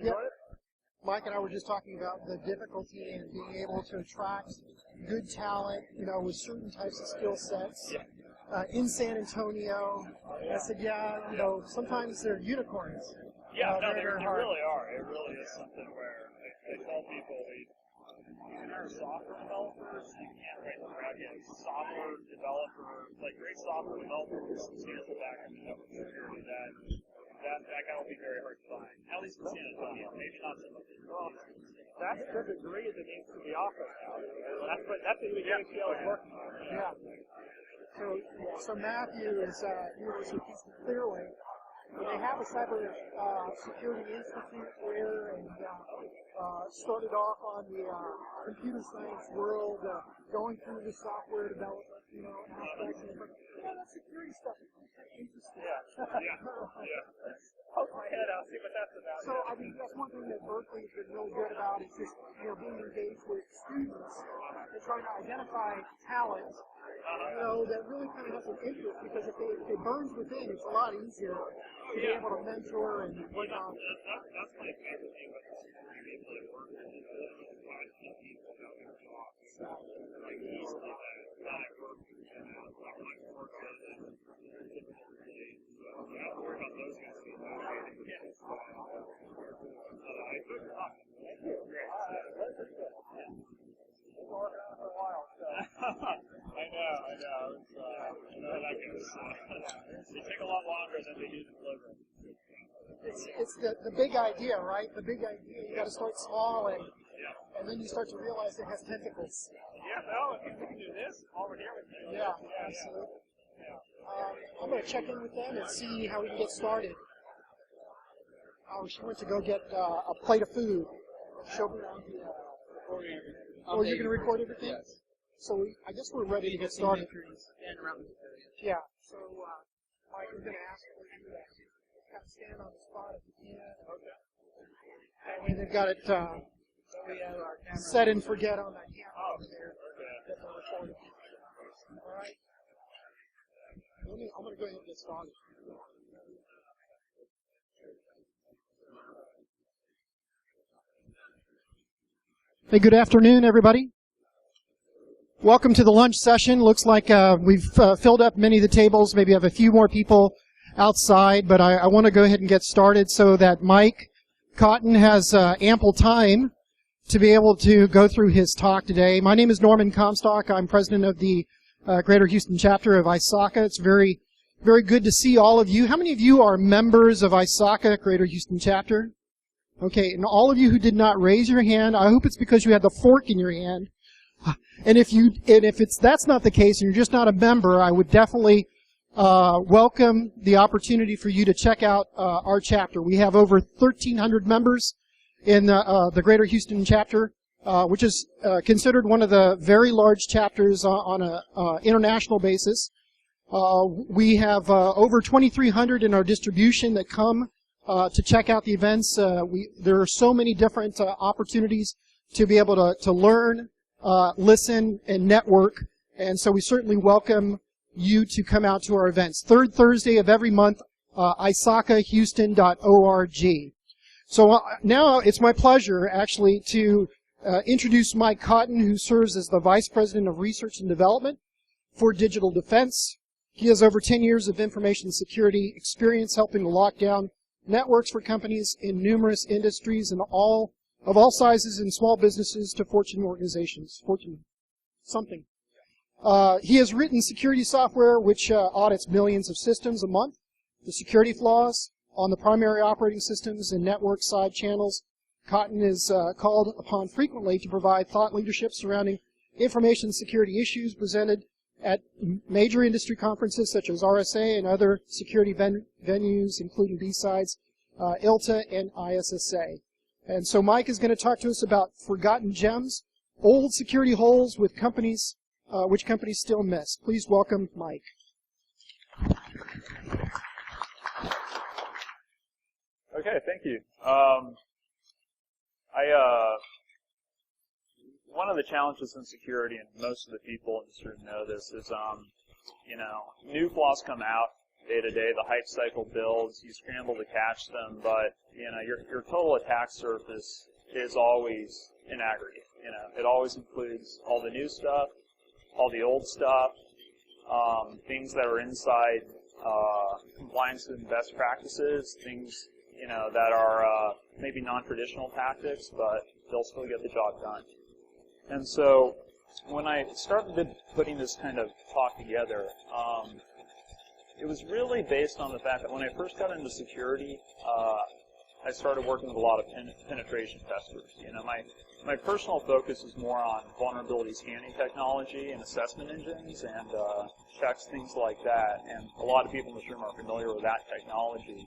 Yep. Mike and I were just talking about the difficulty in being able to attract good talent, with certain types of skill sets. In San Antonio, I said, sometimes they're unicorns. Yeah, no, they really are. It really is something where I tell people, even our software developers, you can't write them out yet. Software developer, like great software developer with substantial background in network security, that guy will be very hard to find. At least in San Antonio, maybe not so much. That's the degree that needs to be offered now. That's what the HCL is working on. Yeah. So Matthew is University of Houston Clearway. They have a cyber security institute there, and started off on the computer science world, going through the software development, aspects. And that security stuff is interesting. Yeah. Poke my head out, see what that's about. So I think that's one thing that Berkeley has been really good about is just being engaged with students and trying to identify talent. That really kind of has an interest, because if it burns within, it's a lot easier to be able to mentor and work on. That's my favorite thing about the security people that work in it, find people about their jobs. Like easily that work and not much work on it. So I don't worry about those guys being motivated. I couldn't talk. Thank you. Great. We've been working on it for a while, so. I know. You know how that goes. They take a lot longer than they do to deliver. It's the big idea, right? The big idea. You got to start small, and then you start to realize it has tentacles. Yeah, no, if we can do this, while we're here with you. Yeah, absolutely. I'm going to check in with them and see how we can get started. Oh, she went to go get a plate of food. Show me around the. You're going to record everything? Yes. So I guess we're ready to get started. And around the Yeah. So Mike is going to ask you to kind of stand on the spot if you can. Okay. That way they've got it set and forget on that camera over there that they're recording. All right. I'm going to go ahead and get started. Hey, good afternoon, everybody. Welcome to the lunch session. Looks like we've filled up many of the tables. Maybe have a few more people outside, but I want to go ahead and get started so that Mike Cotton has ample time to be able to go through his talk today. My name is Norman Comstock. I'm president of the Greater Houston chapter of HouSecCon. It's very, very good to see all of you. How many of you are members of HouSecCon, Greater Houston chapter? Okay, and all of you who did not raise your hand, I hope it's because you had the fork in your hand. And if that's not the case and you're just not a member, I would definitely welcome the opportunity for you to check out our chapter. We have over 1,300 members in the Greater Houston chapter, which is considered one of the very large chapters on an international basis. We have over 2,300 in our distribution that come to check out the events. There are so many different opportunities to be able to learn, listen, and network. And so we certainly welcome you to come out to our events. Third Thursday of every month, HouSecConHouston.org. So now it's my pleasure, actually, to introduce Mike Cotton, who serves as the Vice President of Research and Development for Digital Defense. He has over 10 years of information security experience helping to lock down networks for companies in numerous industries and all sizes and small businesses to Fortune organizations. Fortune something. He has written security software which audits millions of systems a month. The security flaws on the primary operating systems and network side channels. Cotton is called upon frequently to provide thought leadership surrounding information security issues presented at major industry conferences such as RSA and other security venues, including B-Sides, ILTA, and ISSA. And so Mike is going to talk to us about forgotten gems, old security holes with companies, which companies still miss. Please welcome Mike. Okay, thank you. One of the challenges in security, and most of the people in this room know this, is, new flaws come out, day to day, the hype cycle builds, you scramble to catch them, but your total attack surface is always in aggregate. It always includes all the new stuff, all the old stuff, things that are inside compliance with best practices, things that are maybe non-traditional tactics, but they'll still get the job done. And so when I started putting this kind of talk together, it was really based on the fact that when I first got into security, I started working with a lot of penetration testers. My personal focus is more on vulnerability scanning technology and assessment engines and checks, things like that. And a lot of people in this room are familiar with that technology.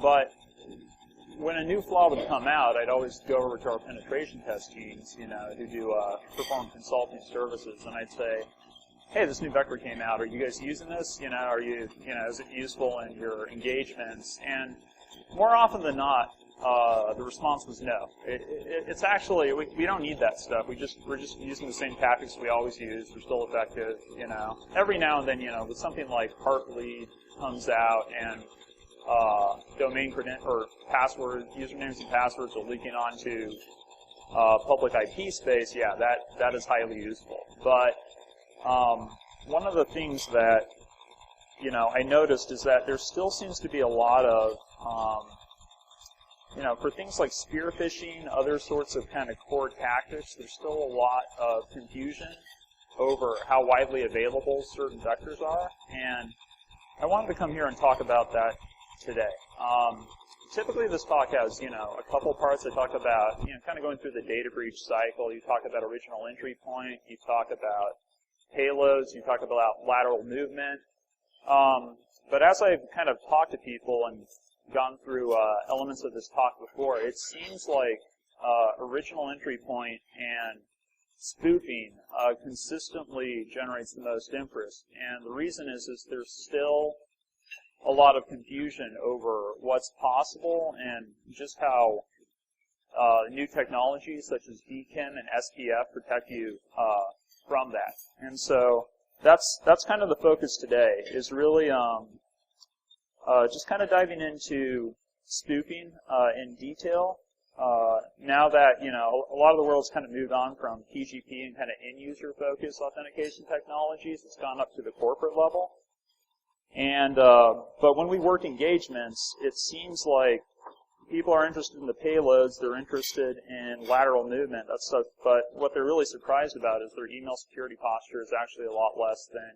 But when a new flaw would come out, I'd always go over to our penetration test teams, who do perform consulting services, and I'd say, hey, this new vector came out. Are you guys using this? Are you, is it useful in your engagements? And more often than not, the response was no. It's actually, we don't need that stuff. We're just using the same tactics we always use. They're still effective, Every now and then, with something like Heartbleed comes out and domain or password, usernames and passwords are leaking onto public IP space, yeah, that is highly useful. But one of the things that I noticed is that there still seems to be a lot of for things like spear phishing, other sorts of kind of core tactics, there's still a lot of confusion over how widely available certain vectors are, and I wanted to come here and talk about that today. Typically this talk has, a couple parts. I talk about, kind of going through the data breach cycle. You talk about original entry point. You talk about payloads. You talk about lateral movement. But as I've kind of talked to people and gone through elements of this talk before, it seems like original entry point and spoofing consistently generates the most interest. And the reason is there's still a lot of confusion over what's possible and just how new technologies such as DKIM and SPF protect you from that. And so that's kind of the focus today, is really just kind of diving into spoofing in detail. Now that, a lot of the world's kind of moved on from PGP and kind of end-user focused authentication technologies, it's gone up to the corporate level. And but when we work engagements, it seems like people are interested in the payloads, they're interested in lateral movement, that stuff, but what they're really surprised about is their email security posture is actually a lot less than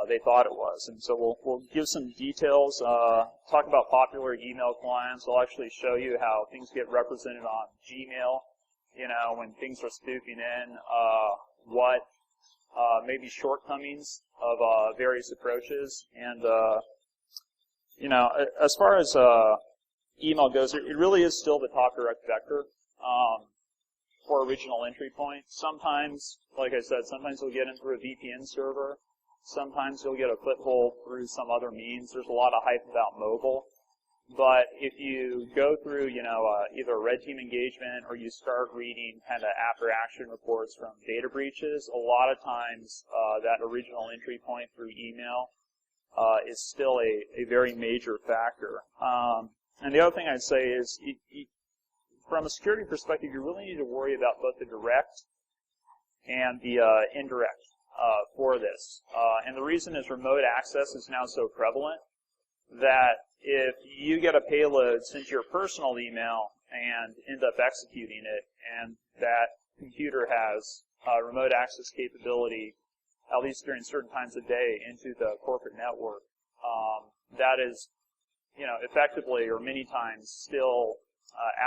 they thought it was. And so we'll give some details, talk about popular email clients. I'll actually show you how things get represented on Gmail, when things are spoofing in, what maybe shortcomings of various approaches. And, as far as email goes, it really is still the top direct vector for original entry point. Sometimes, like I said, sometimes you'll get in through a VPN server. Sometimes you'll get a foothold through some other means. There's a lot of hype about mobile. But if you go through, either a red team engagement or you start reading kind of after-action reports from data breaches, a lot of times that original entry point through email is still a very major factor. And the other thing I'd say is, from a security perspective, you really need to worry about both the direct and the indirect for this. And the reason is remote access is now so prevalent that if you get a payload sent to your personal email and end up executing it, and that computer has remote access capability, at least during certain times of day, into the corporate network, that is, effectively or many times still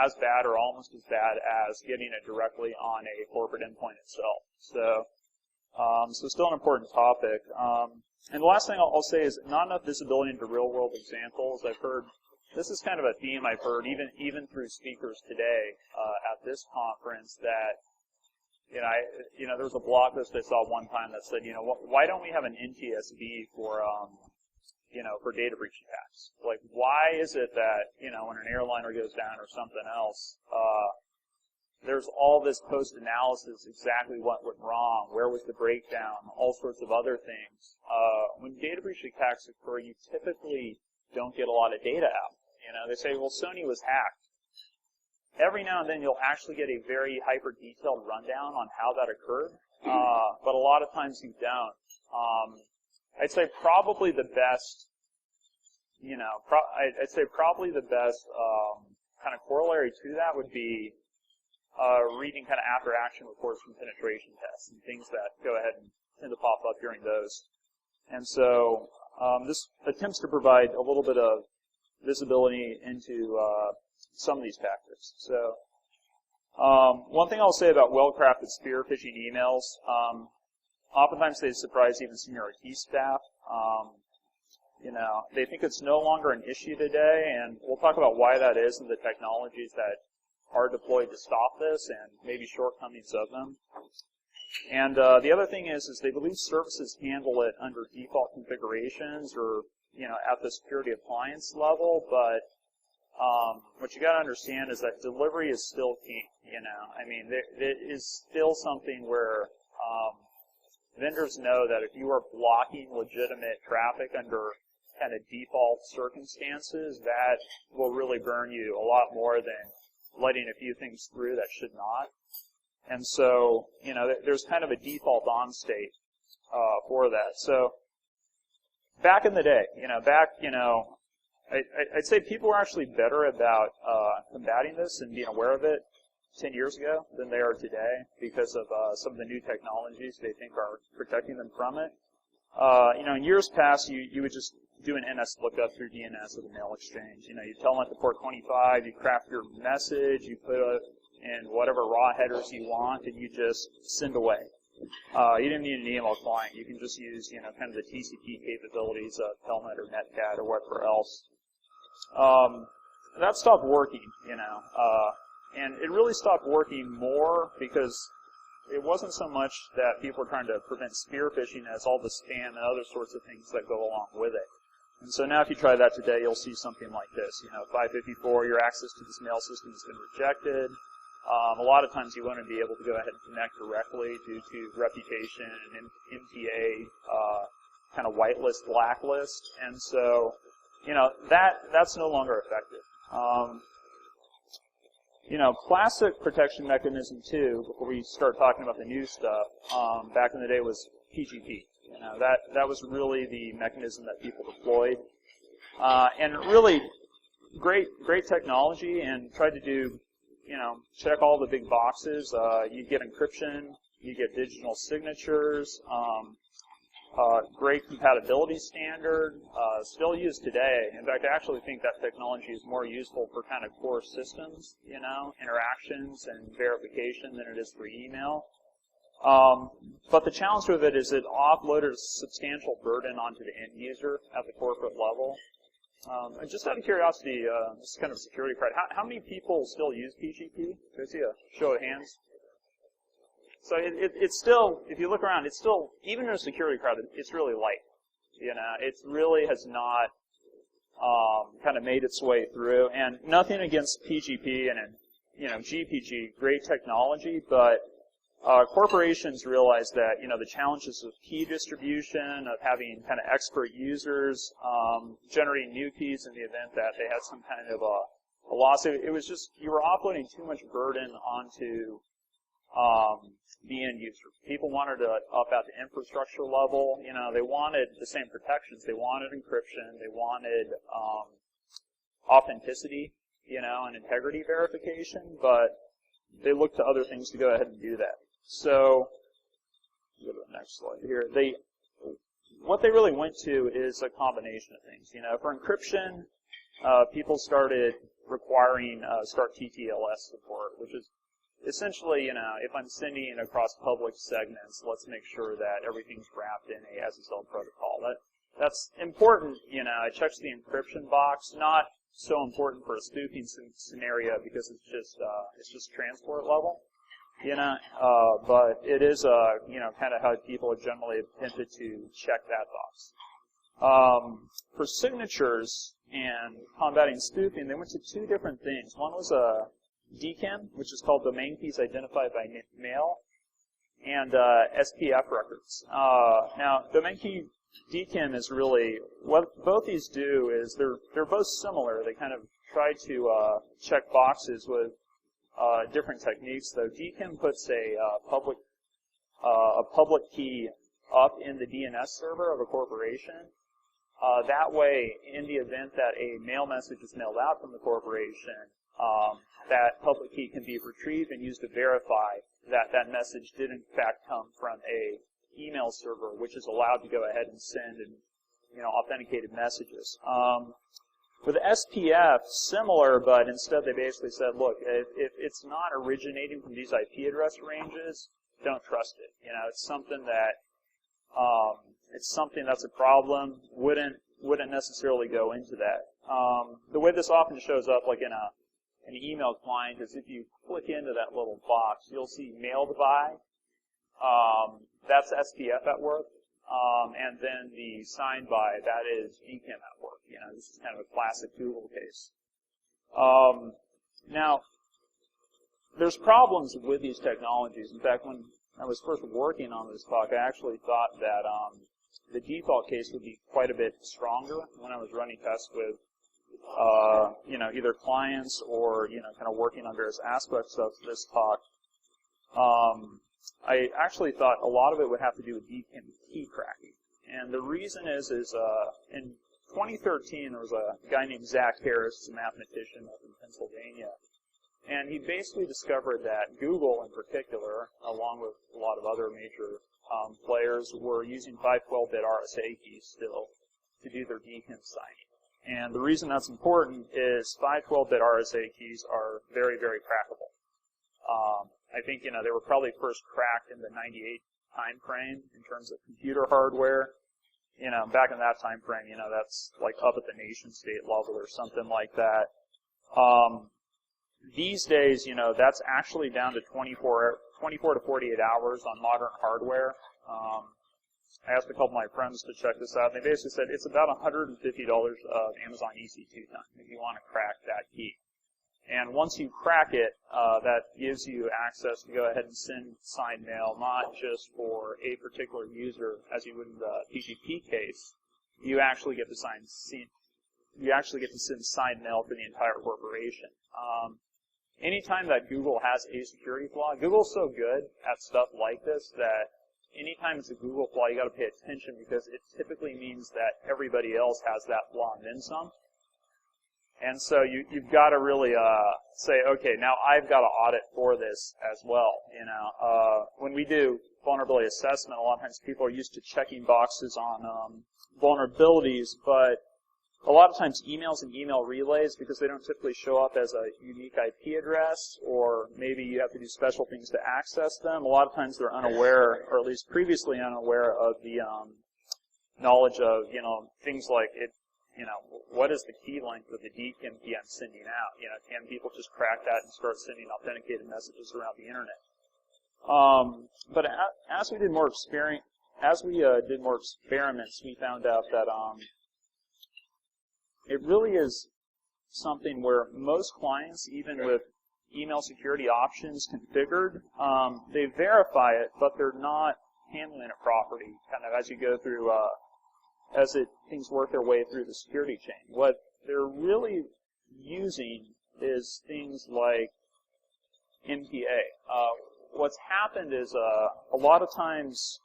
as bad or almost as bad as getting it directly on a corporate endpoint itself. So still an important topic. And the last thing I'll say is not enough visibility into real-world examples. I've heard, this is kind of a theme I've heard even through speakers today at this conference, that there was a blog post I saw one time that said, why don't we have an NTSB for for data breach attacks? Like, why is it that when an airliner goes down or something else, there's all this post-analysis, exactly what went wrong, where was the breakdown, all sorts of other things. When data breach attacks occur, you typically don't get a lot of data out. They say, well, Sony was hacked. Every now and then you'll actually get a very hyper-detailed rundown on how that occurred, but a lot of times you don't. I'd say probably the best, I'd say probably the best kind of corollary to that would be reading kind of after-action reports from penetration tests and things that go ahead and tend to pop up during those. And so this attempts to provide a little bit of visibility into some of these factors. So one thing I'll say about well-crafted spear phishing emails, oftentimes they surprise even senior IT staff. They think it's no longer an issue today, and we'll talk about why that is and the technologies that are deployed to stop this and maybe shortcomings of them. And the other thing is they believe services handle it under default configurations or at the security appliance level, but what you got to understand is that delivery is still key. I mean, it is still something where vendors know that if you are blocking legitimate traffic under kind of default circumstances, that will really burn you a lot more than letting a few things through that should not. And so, there's kind of a default on state for that. So back in the day, I'd say people were actually better about combating this and being aware of it 10 years ago than they are today because of some of the new technologies they think are protecting them from it. In years past, you would just do an NS lookup through DNS of the mail exchange. You tell them at the port 25, you craft your message, you put it in whatever raw headers you want, and you just send away. You didn't need an email client. You can just use, kind of the TCP capabilities of Telnet or Netcat or whatever else. That stopped working, and it really stopped working more because it wasn't so much that people were trying to prevent spear phishing as all the spam and other sorts of things that go along with it. And so now if you try that today, you'll see something like this. 554, your access to this mail system has been rejected. A lot of times you won't be able to go ahead and connect directly due to reputation and MTA kind of whitelist, blacklist. And so, that's no longer effective. Classic protection mechanism too, before we start talking about the new stuff, back in the day was PGP. That was really the mechanism that people deployed. And really great technology and tried to do, check all the big boxes. You get encryption, you get digital signatures, great compatibility standard, still used today. In fact, I actually think that technology is more useful for kind of core systems, interactions and verification than it is for email. But the challenge with it is it offloaded a substantial burden onto the end user at the corporate level. And just out of curiosity, this is kind of a security credit. How many people still use PGP? Can I see a show of hands? So it's still, if you look around, it's still, even in a security crowd, it's really light. It really has not kind of made its way through. And nothing against PGP and GPG, great technology, but corporations realize that the challenges of key distribution, of having kind of expert users, generating new keys in the event that they had some kind of a loss. It was just you were offloading too much burden onto the end user. People wanted to up at the infrastructure level. They wanted the same protections. They wanted encryption. They wanted authenticity, and integrity verification, but they looked to other things to go ahead and do that. So, go to the next slide here. What they really went to is a combination of things. For encryption, people started requiring start TTLS support, which is essentially, if I'm sending across public segments, let's make sure that everything's wrapped in a SSL protocol. That's important. It checks the encryption box. Not so important for a spoofing scenario because it's just transport level. But it is, kind of how people have generally attempted to check that box. For signatures and combating spoofing, they went to two different things. One was a DKIM, which is called Domain Keys Identified by Mail, and SPF records. Now, Domain Key DKIM is really, what both these do is they're both similar. They kind of try to check boxes with different techniques, though. DKIM puts a public key up in the DNS server of a corporation. That way, in the event that a mail message is mailed out from the corporation, that public key can be retrieved and used to verify that that message did in fact come from a email server, which is allowed to go ahead and send authenticated messages. With SPF, similar, but instead they basically said, look, if it's not originating from these IP address ranges, don't trust it. It's something that's a problem. Wouldn't necessarily go into that. The way this often shows up, like in an email client, is if you click into that little box, you'll see mailed by. That's SPF at work. And then the signed by, that is DKIM at work. This is kind of a classic Google case. Now, there's problems with these technologies. In fact, when I was first working on this talk, I actually thought that the default case would be quite a bit stronger when I was running tests with either clients or kind of working on various aspects of this talk. I actually thought a lot of it would have to do with DKIM key cracking. And the reason is in 2013, there was a guy named Zach Harris, a mathematician up in Pennsylvania, and he basically discovered that Google in particular, along with a lot of other major players, were using 512-bit RSA keys still to do their DKIM signing. And the reason that's important is 512-bit RSA keys are very, very crackable. I think, they were probably first cracked in the 98 time frame in terms of computer hardware. Back in that time frame, that's like up at the nation state level or something like that. These days, that's actually down to 24 to 48 hours on modern hardware. I asked a couple of my friends to check this out, and they basically said it's about $150 of Amazon EC2 time if you want to crack that key. And once you crack it, that gives you access to go ahead and send signed mail, not just for a particular user, as you would in the PGP case. You actually get to send signed mail for the entire corporation. Anytime that Google has a security flaw, Google's so good at stuff like this that anytime it's a Google flaw, you got to pay attention because it typically means that everybody else has that flaw and then some. And so you've got to really say, okay, now I've got to audit for this as well. When we do vulnerability assessment, a lot of times people are used to checking boxes on vulnerabilities, but a lot of times emails and email relays, because they don't typically show up as a unique IP address, or maybe you have to do special things to access them. A lot of times they're unaware, or at least previously unaware of the knowledge of, things like it. What is the key length of the DKIM key I'm sending out? Can people just crack that and start sending authenticated messages around the internet? But as we did more experiments, we found out that it really is something where most clients, even with email security options configured, they verify it, but they're not handling it properly. Kind of as you go through. Things work their way through the security chain. What they're really using is things like MPA. What's happened is a lot of times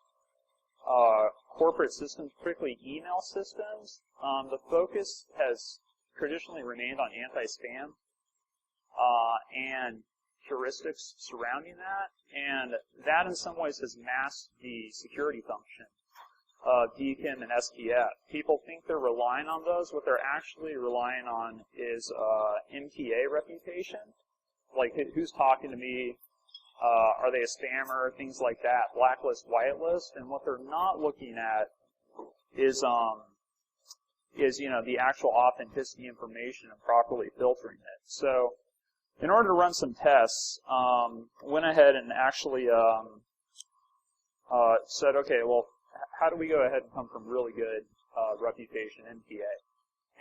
corporate systems, particularly email systems, the focus has traditionally remained on anti-spam and heuristics surrounding that, and that in some ways has masked the security function of DKIM and SPF. People think they're relying on those. What they're actually relying on is MTA reputation. Like, who's talking to me? Are they a spammer? Things like that. Blacklist, whitelist. And what they're not looking at is the actual authenticity information and properly filtering it. So, in order to run some tests, went ahead and actually said, okay, well, how do we go ahead and come from really good reputation, MPA?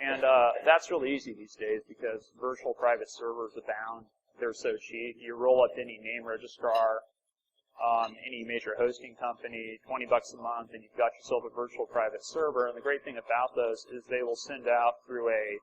And that's really easy these days because virtual private servers abound. they're so cheap. You roll up to any name registrar, any major hosting company, $20 a month, and you've got yourself a virtual private server. And the great thing about those is they will send out through a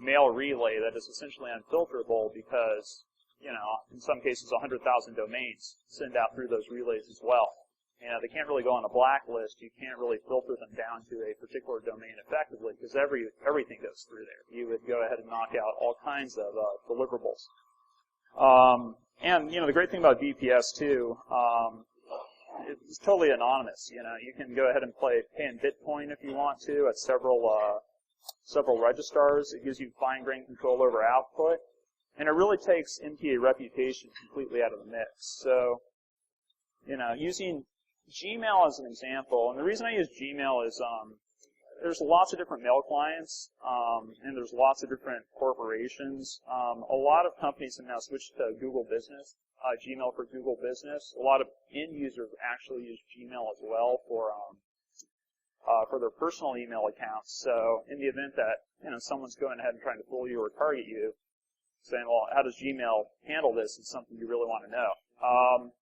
mail relay that is essentially unfilterable because, you know, in some cases 100,000 domains send out through those relays as well. You know, they can't really go on a blacklist. You can't really filter them down to a particular domain effectively because everything goes through there. You would go ahead and knock out all kinds of deliverables. And, you know, the great thing about VPS, too, it's totally anonymous. You know, you can go ahead and pay in Bitcoin if you want to at several registrars. It gives you fine-grained control over output. And it really takes MTA reputation completely out of the mix. So, you know, using Gmail as an example, and the reason I use Gmail is there's lots of different mail clients, and there's lots of different corporations. A lot of companies have now switched to Google Business, Gmail for Google Business. A lot of end users actually use Gmail as well for their personal email accounts. So in the event that, you know, someone's going ahead and trying to fool you or target you, saying, well, how does Gmail handle this? It's something you really want to know.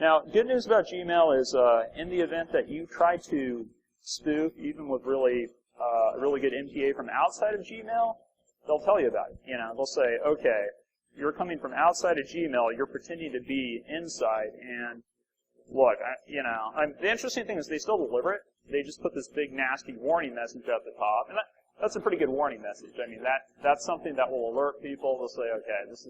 Now, good news about Gmail is in the event that you try to spoof, even with really good MTA from outside of Gmail, they'll tell you about it. You know, they'll say, okay, you're coming from outside of Gmail, you're pretending to be inside, and look, the interesting thing is they still deliver it. They just put this big nasty warning message at the top, and that's a pretty good warning message. I mean, that's something that will alert people. They'll say, okay, this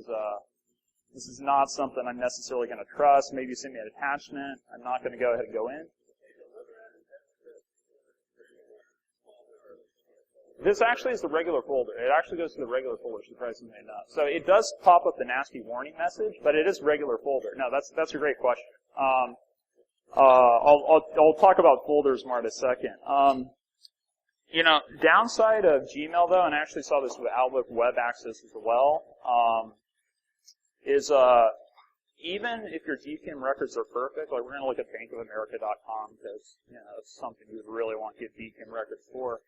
is not something I'm necessarily going to trust. Maybe send me an attachment. I'm not going to go ahead and go in. This actually is the regular folder. It actually goes to the regular folder, surprisingly enough. So it does pop up the nasty warning message, but it is regular folder. No, that's a great question. I'll talk about folders more in a second. You know, downside of Gmail though, and I actually saw this with Outlook Web Access as well, is even if your DKIM records are perfect, like we're going to look at bankofamerica.com because, you know, it's something you would really want to get DKIM records for.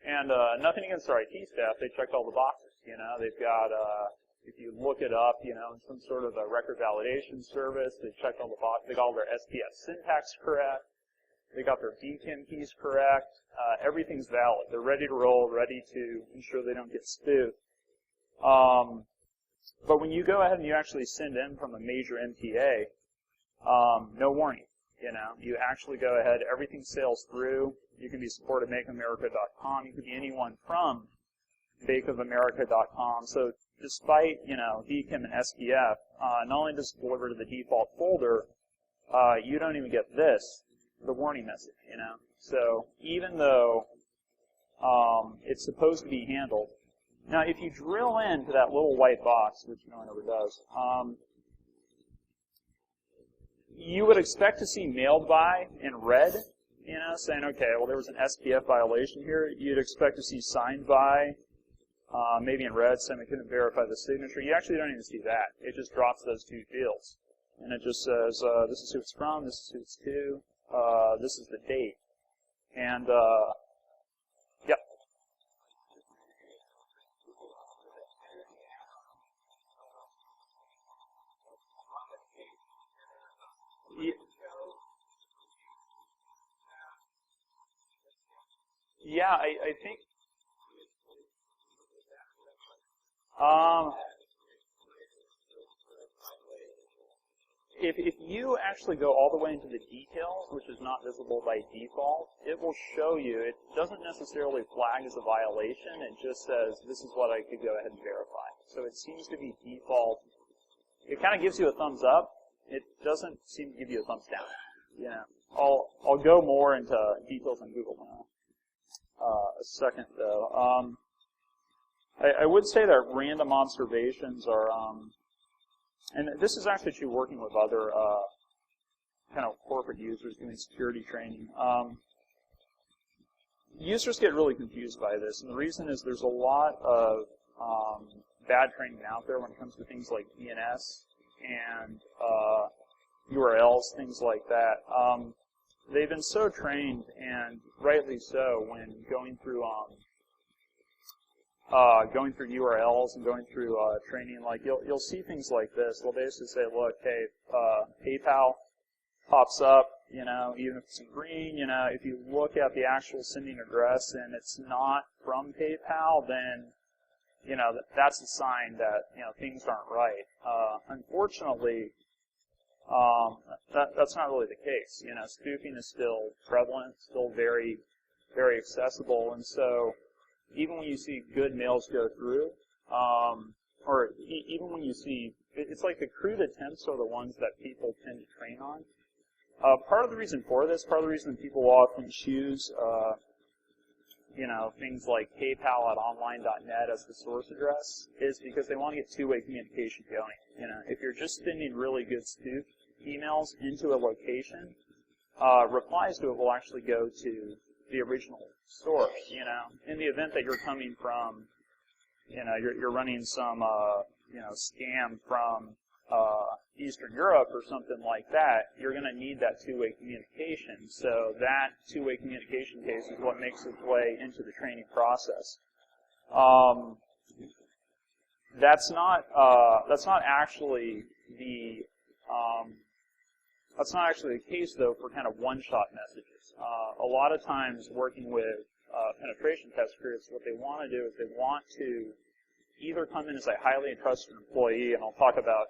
And nothing against our IT staff, they checked all the boxes. You know, they've got, if you look it up, you know, in some sort of a record validation service, they checked all the boxes. They got all their SPF syntax correct. They got their DKIM keys correct. Everything's valid. They're ready to roll, ready to ensure they don't get spoofed. But when you go ahead and you actually send in from a major MTA, no warning. You know, you actually go ahead, everything sails through. You can be supported at bankofamerica.com. You could be anyone from bankofamerica.com. So despite, you know, DKIM and SPF, not only does it deliver to the default folder, you don't even get this, the warning message, you know. So even though it's supposed to be handled, now if you drill into that little white box, which no one ever does, you would expect to see mailed by in red, you know, saying, okay, well, there was an SPF violation here. You'd expect to see signed by, maybe in red, saying we couldn't verify the signature. You actually don't even see that. It just drops those two fields. And it just says, this is who it's from, this is who it's to, this is the date. And, yep. Yeah, I think if you actually go all the way into the details, which is not visible by default, it will show you. It doesn't necessarily flag as a violation. It just says this is what I could go ahead and verify. So it seems to be default. It kind of gives you a thumbs up. It doesn't seem to give you a thumbs down. You know, I'll go more into details on Google now. A second though. I would say that random observations are, and this is actually true working with other kind of corporate users doing security training. Users get really confused by this, and the reason is there's a lot of bad training out there when it comes to things like DNS and URLs, things like that. They've been so trained, and rightly so, when going through going through URLs and going through training, like you'll see things like this. They'll basically say, look, hey, PayPal pops up, even if it's in green, if you look at the actual sending address and it's not from PayPal, then, that's a sign that, things aren't right. Unfortunately, that's not really the case. Spoofing is still prevalent, still very, very accessible, and so even when you see good mails go through, or even when you see, it's like the crude attempts are the ones that people tend to train on. Part of the reason for this, part of the reason people often choose, things like PayPal@online.net as the source address is because they want to get two-way communication going. If you're just sending really good spoof emails into a location, replies to it will actually go to the original source. In the event that you're coming from, you're running some, scam from Eastern Europe or something like that, you're going to need that two-way communication. So that two-way communication case is what makes its way into the training process. That's not actually the case though for kind of one-shot messages. A lot of times working with penetration test groups, what they want to do is they want to either come in as a highly trusted employee, and I'll talk about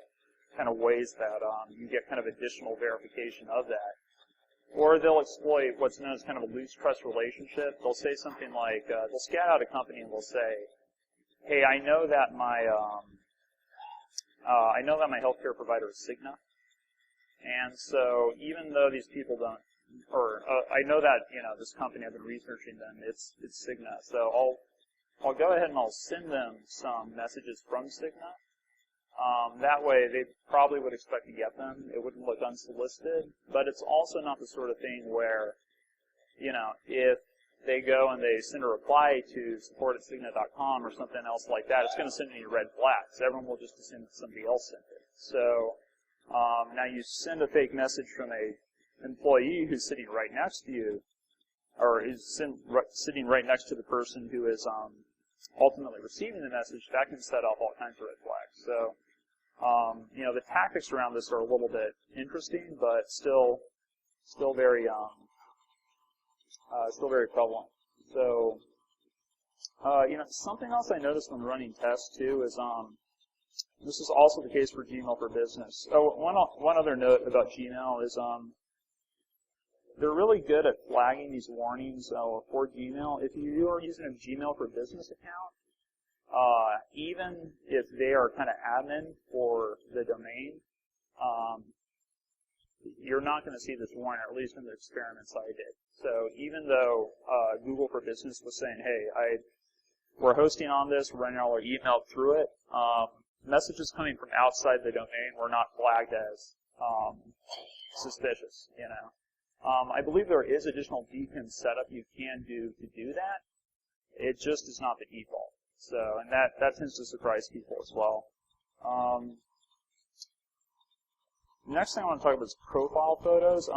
kind of ways that you get kind of additional verification of that. Or they'll exploit what's known as kind of a loose trust relationship. They'll say something like, they'll scout out a company and they'll say, hey, I know that my healthcare provider is Cigna, and so even though these people don't, I know that this company, I've been researching them, it's Cigna, so I'll go ahead and I'll send them some messages from Cigna. That way, they probably would expect to get them. It wouldn't look unsolicited, but it's also not the sort of thing where, if they go and they send a reply to support@cigna.com or something else like that, it's going to send any red flags. Everyone will just assume that somebody else sent it. So now you send a fake message from a employee who's sitting right next to you, or is sitting right next to the person who is ultimately receiving the message, that can set off all kinds of red flags. So, the tactics around this are a little bit interesting, but still very prevalent. So, something else I noticed when running tests too is this is also the case for Gmail for Business. Oh, one other note about Gmail is they're really good at flagging these warnings for Gmail. If you are using a Gmail for Business account, even if they are kind of admin for the domain, you're not going to see this warning, or at least in the experiments I did. So even though Google for Business was saying, hey, we're hosting on this, we're running all our email through it, messages coming from outside the domain were not flagged as suspicious, I believe there is additional DKIM setup you can do to do that. It just is not the default. So, and that tends to surprise people as well. Next thing I want to talk about is profile photos.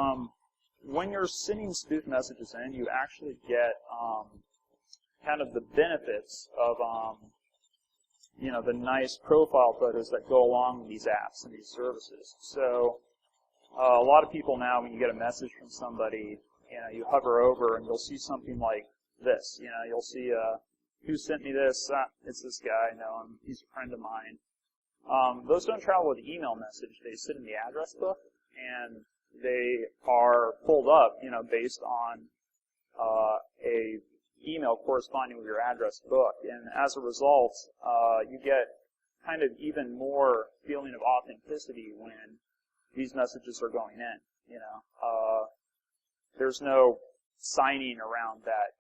When you're sending spoof messages in, you actually get kind of the benefits of the nice profile photos that go along with these apps and these services. So a lot of people now, when you get a message from somebody, you hover over and you'll see something like this. You'll see who sent me this. It's this guy. I know him. He's a friend of mine. Those don't travel with the email message. They sit in the address book, and they are pulled up, based on a email corresponding with your address book. And as a result, you get kind of even more feeling of authenticity when these messages are going in. There's no signing around that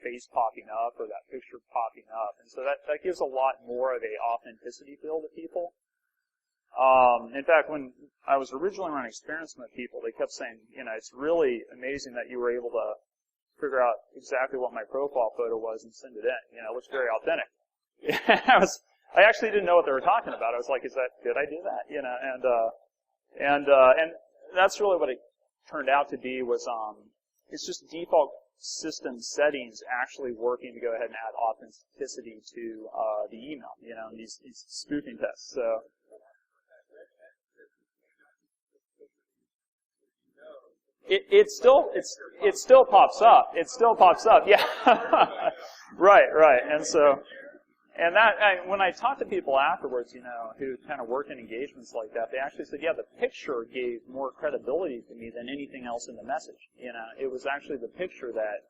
face popping up or that picture popping up, and so that gives a lot more of a authenticity feel to people. In fact, when I was originally running experiments with people, they kept saying, it's really amazing that you were able to figure out exactly what my profile photo was and send it in. It looks very authentic. I actually didn't know what they were talking about. I was like, did I do that? And that's really what it turned out to be was, it's just default system settings actually working to go ahead and add authenticity to the email, these spoofing tests. So it still pops up. It still pops up. Yeah. Right. And when I talked to people afterwards, who kind of worked in engagements like that, they actually said, yeah, the picture gave more credibility to me than anything else in the message. It was actually the picture that,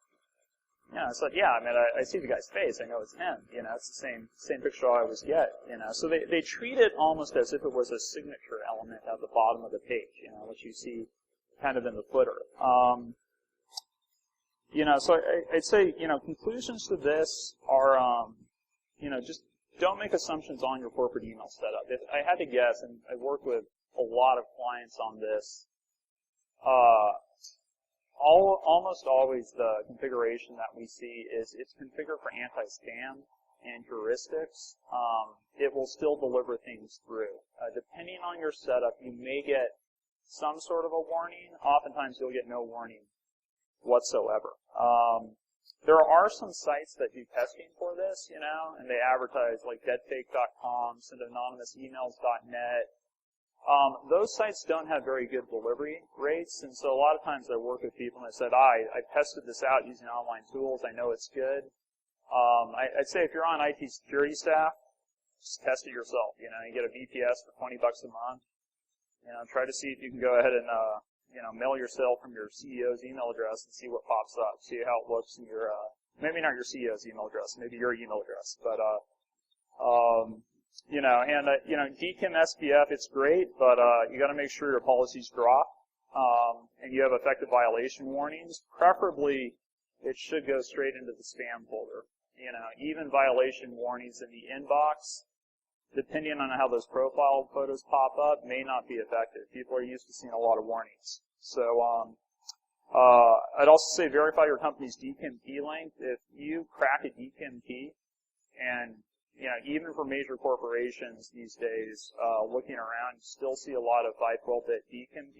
I said, yeah, I mean, I see the guy's face. I know it's him. It's the same picture I always get. So they treat it almost as if it was a signature element at the bottom of the page, which you see kind of in the footer. So I'd say, conclusions to this are, just don't make assumptions on your corporate email setup. If I had to guess, and I've worked with a lot of clients on this, almost always the configuration that we see is it's configured for anti-spam and heuristics. It will still deliver things through. Depending on your setup, you may get some sort of a warning. Oftentimes, you'll get no warning whatsoever. There are some sites that do testing for this, and they advertise like deadfake.com, sendanonymousemails.net. Those sites don't have very good delivery rates, and so a lot of times I work with people and I said, I tested this out using online tools. I know it's good. I'd say if you're on IT security staff, just test it yourself. You get a VPS for $20 a month. Try to see if you can go ahead and mail yourself from your CEO's email address and see what pops up. See how it looks in your, maybe not your CEO's email address, maybe your email address. But, DKIM SPF, it's great, but you got to make sure your policies drop and you have effective violation warnings. Preferably, it should go straight into the spam folder. Even violation warnings in the inbox, depending on how those profile photos pop up, may not be effective. People are used to seeing a lot of warnings. So I'd also say verify your company's DKIM length. If you crack a DKIM, and even for major corporations these days, looking around, you still see a lot of 512-bit DKIM.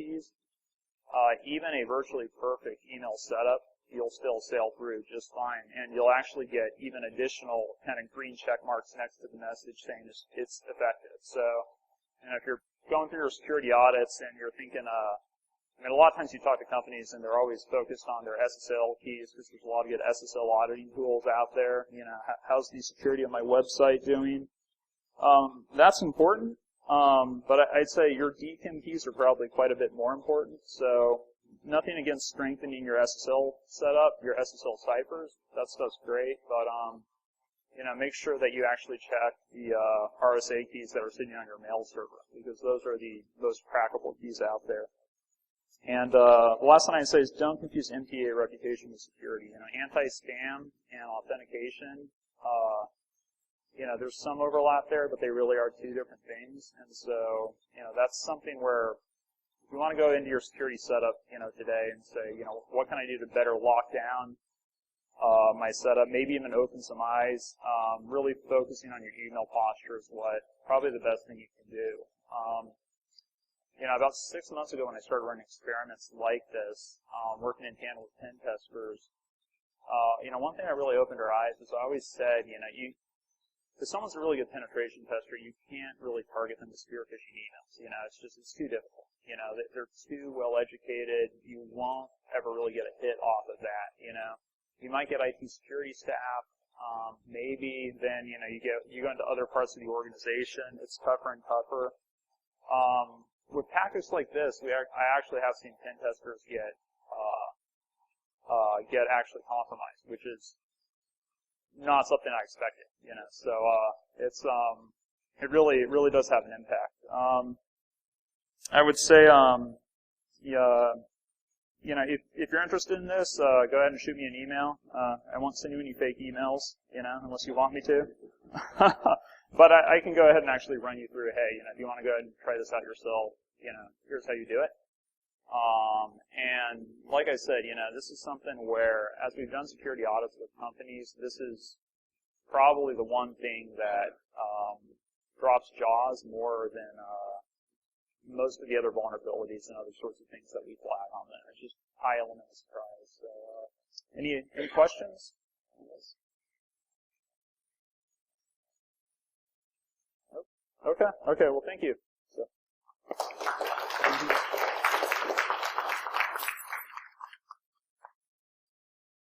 Even a virtually perfect email setup, you'll still sail through just fine, and you'll actually get even additional kind of green check marks next to the message saying it's effective. So, if you're going through your security audits and you're thinking, a lot of times you talk to companies and they're always focused on their SSL keys because there's a lot of good SSL auditing tools out there. How's the security of my website doing? That's important, but I'd say your DKIM keys are probably quite a bit more important. So, nothing against strengthening your SSL setup, your SSL ciphers. That stuff's great, but make sure that you actually check the RSA keys that are sitting on your mail server, because those are the most crackable keys out there. And the last thing I'd say is don't confuse MTA reputation with security. Anti-spam and authentication, there's some overlap there, but they really are two different things. And so, that's something where if you want to go into your security setup, today and say, what can I do to better lock down my setup, maybe even open some eyes, really focusing on your email posture is probably the best thing you can do. About 6 months ago when I started running experiments like this, working in tandem with pen testers, one thing that really opened our eyes is I always said, if someone's a really good penetration tester, you can't really target them with spear phishing emails. It's too difficult. They're too well educated. You won't ever really get a hit off of that. You might get IT security staff. Maybe then, you go into other parts of the organization. It's tougher and tougher. With tactics like this, I actually have seen pen testers get actually compromised, which is not something I expected. So it really does have an impact. I would say, if you're interested in this, go ahead and shoot me an email. I won't send you any fake emails, unless you want me to. But I can go ahead and actually run you through, hey, if you want to go ahead and try this out yourself, here's how you do it. And like I said, this is something where, as we've done security audits with companies, this is probably the one thing that drops jaws more than most of the other vulnerabilities and other sorts of things that we flag on there. It's just high element of surprise. So, Any questions? Okay. Well, thank you. So.